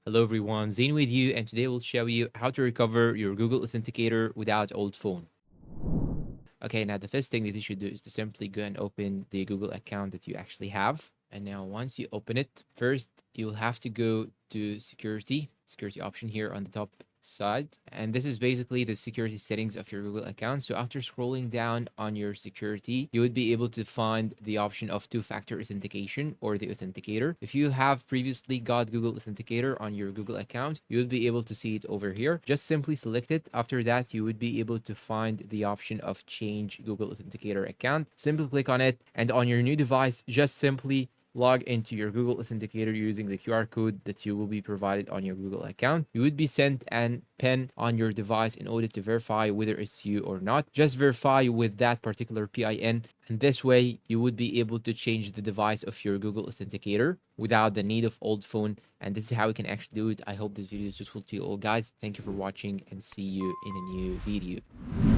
Hello everyone, Zane with you, and today we'll show you how to recover your Google Authenticator without old phone. Okay, now the first thing that you should do is to simply go and open the Google account that you actually have. And now once you open it, first you'll have to go to security option here on the top side. And this is basically the security settings of your Google account. So after scrolling down on your security, you would be able to find the option of two-factor authentication or the authenticator. If you have previously got Google Authenticator on your Google account, you would be able to see it over here. Just simply select it. After that, you would be able to find the option of change Google Authenticator account. Simply click on it, and on your new device, just simply log into your Google Authenticator using the QR code that you will be provided on your Google account. You would be sent an PIN on your device in order to verify whether it's you or not. Just verify with that particular PIN, and this way you would be able to change the device of your Google Authenticator without the need of old phone. And this is how we can actually do it. I hope this video is useful to you all, guys. Thank you for watching, and see you in a new video.